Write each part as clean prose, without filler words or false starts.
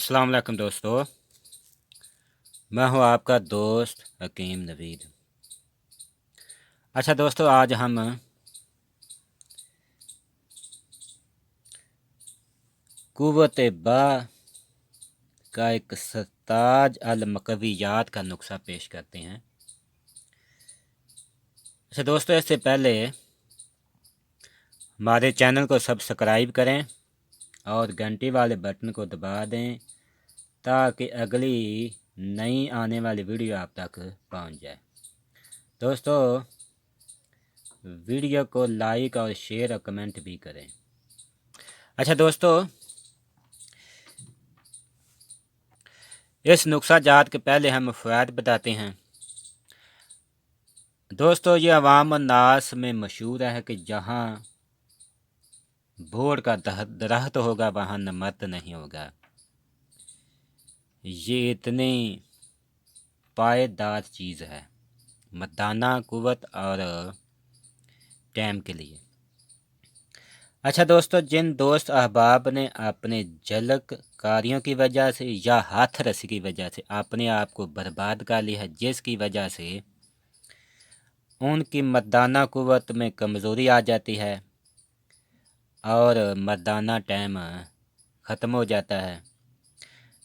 अस्सलाम वालेकुम दोस्तों, मैं हूं आपका दोस्त हकीम नवीद। अच्छा दोस्तों, आज हम कुव्वत बा का एक सताज अल मकवियात का नुस्खा पेश करते हैं। अच्छा दोस्तों, इससे पहले हमारे चैनल को सब्सक्राइब करें और घंटी वाले बटन को दबा दें ताकि अगली नई आने वाली वीडियो आप तक पहुंच जाए। दोस्तों, वीडियो को लाइक और शेयर और कमेंट भी करें। अच्छा दोस्तों, इस नुस्खा जात के पहले हम फ़वाइद बताते हैं। दोस्तों, ये अवाम नास में मशहूर है कि जहाँ बोड़ का दरख्त होगा वहाँ नमत नहीं होगा। ये इतनी पायदार चीज़ है मर्दाना कुव्वत और टाइम के लिए। अच्छा दोस्तों, जिन दोस्त अहबाब ने अपने झलक कारियों की वजह से या हाथ रसी की वजह से अपने आप को बर्बाद कर लिया है, जिसकी वजह से उनकी मर्दाना कुव्वत में कमज़ोरी आ जाती है और मर्दाना टाइम ख़त्म हो जाता है,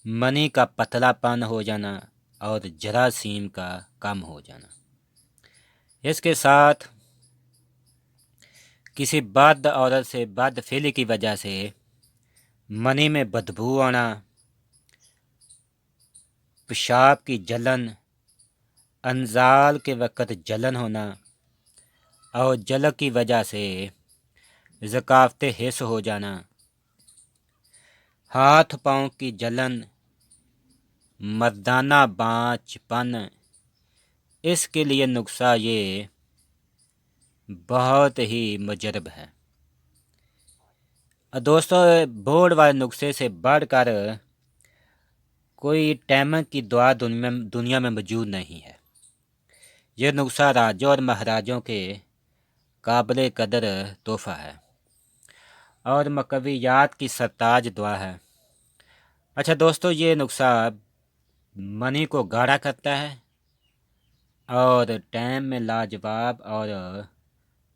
मनी का पतलापन हो जाना और जरासीम का कम हो जाना, इसके साथ किसी बद औरत से बदफिली की वजह से मनी में बदबू आना, पेशाब की जलन, अंजाल के वक़्त जलन होना और जलक की वजह से ज़कावत हिस्स हो जाना, हाथ पाँव की जलन, मर्दाना बाँझपन, इसके लिए नुस्खा ये बहुत ही मुजरब है। दोस्तों, बोर्ड वाले नुस्खे से बढ़कर कोई टैमक की दुआ दुनिया में मौजूद नहीं है। यह नुस्खा राजों और महाराजों के काबिल कदर तोहफ़ा है और मकवियात की सरताज दुआ है। अच्छा दोस्तों, ये नुस्खा मनी को गाढ़ा करता है और टाइम में लाजवाब और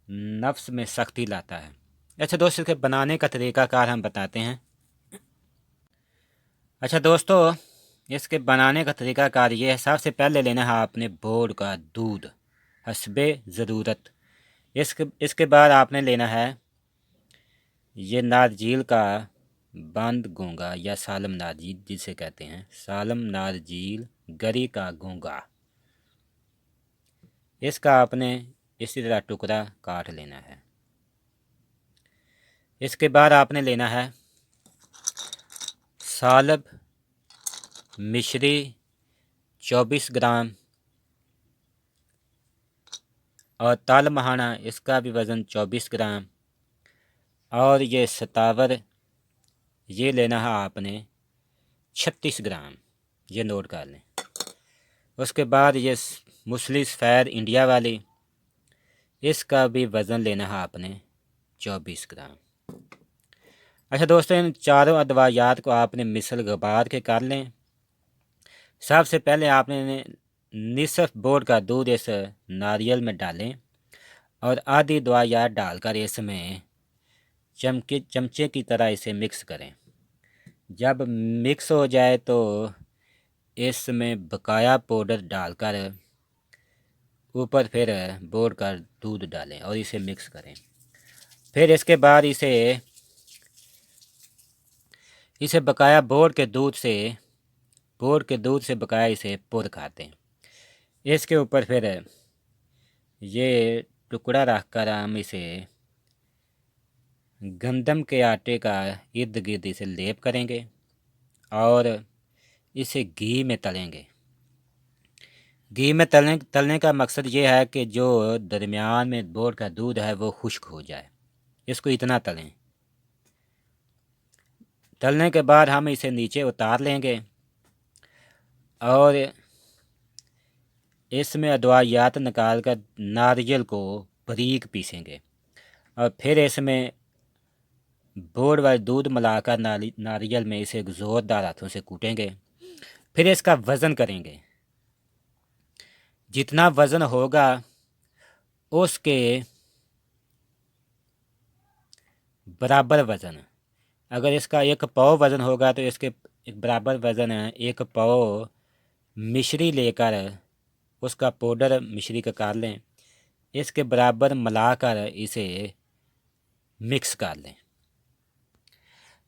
नफ्स में सख्ती लाता है। अच्छा दोस्तों, इसके बनाने का तरीक़ाकार हम बताते हैं। अच्छा दोस्तों, इसके बनाने का तरीक़ाकार ये है। सबसे पहले लेना है आपने बोर्ड का दूध हस्बे ज़रूरत। इसके बाद आपने लेना है ये नारजील का बंद घोंगा या सालम नारजील जिसे कहते हैं, सालम नारजील गरी का घोंगा। इसका आपने इसी तरह टुकड़ा काट लेना है। इसके बाद आपने लेना है सालब मिश्री 24 ग्राम और ताल महाना, इसका भी वज़न 24 ग्राम। और ये सतावर ये लेना है आपने 36 ग्राम, ये नोट कर लें। उसके बाद ये मूसली सफ़ेद इंडिया वाली, इसका भी वज़न लेना है आपने 24 ग्राम। अच्छा दोस्तों, इन चारों अदवायात को आपने मिसल गबार के कर लें। सबसे पहले आपने निसफ बोर्ड का दूध इस नारियल में डालें और आधी दवायात डालकर इसमें चमचे की तरह इसे मिक्स करें। जब मिक्स हो जाए तो इसमें बकाया पाउडर डालकर ऊपर फिर बोर्ड का दूध डालें और इसे मिक्स करें। फिर इसके बाद इसे बकाया बोर्ड के दूध से बकाया इसे पुर खाते हैं। इसके ऊपर फिर ये टुकड़ा रखकर हम इसे गंदम के आटे का इर्द गिर्द इसे लेप करेंगे और इसे घी में तलेंगे। घी में तलने का मकसद ये है कि जो दरमियान में बोर्ड का दूध है वो खुश्क हो जाए, इसको इतना तलें। तलने के बाद हम इसे नीचे उतार लेंगे और इसमें अदवायात निकाल कर नारियल को बारीक पीसेंगे और फिर इसमें बोर्ड व दूध मिलाकर नारियल में इसे ज़ोरदार हाथों से कूटेंगे। फिर इसका वज़न करेंगे। जितना वज़न होगा उसके बराबर वज़न, अगर इसका 1 पाव वज़न होगा तो इसके बराबर वज़न 1 पाव मिश्री लेकर उसका पाउडर मिश्री का कर लें, इसके बराबर मिलाकर इसे मिक्स कर लें।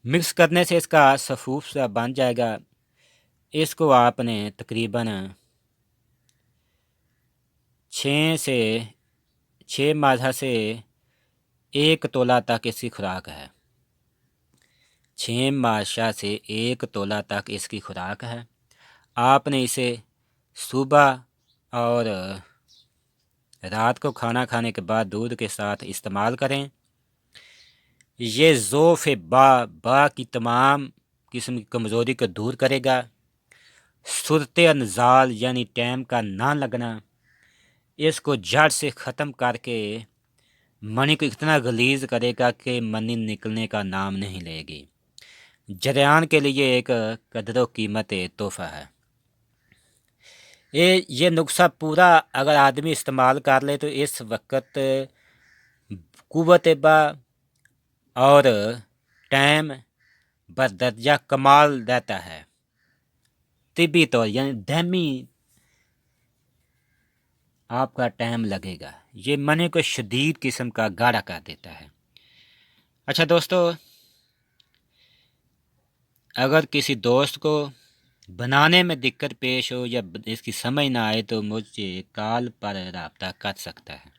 मिक्स करने से इसका सफूफ सा बन जाएगा। इसको आपने तकरीबन 6 माज़ा से 1 तोला तक इसकी खुराक है। 6 माज़ा से 1 तोला तक इसकी खुराक है। आपने इसे सुबह और रात को खाना खाने के बाद दूध के साथ इस्तेमाल करें। ये ज़ोफ़ बा की तमाम किस्म की कमज़ोरी को दूर करेगा। सुरते अनजाल यानी टाइम का ना लगना, इसको जड़ से ख़त्म करके मनी को इतना गलीज़ करेगा कि मनी निकलने का नाम नहीं लेगी। जरियान के लिए एक कदर कीमत तोहफ़ा है। ये नुस्खा पूरा अगर आदमी इस्तेमाल कर ले तो इस वक्त कुव्वत बा और टाइम बदर्जा कमाल देता है। तिब्बी तौर यानी दहमी आपका टाइम लगेगा। ये मने को शदीद किस्म का गाढ़ा कर देता है। अच्छा दोस्तों, अगर किसी दोस्त को बनाने में दिक्कत पेश हो या इसकी समझ ना आए तो मुझे कॉल पर रब्ता कर सकता है।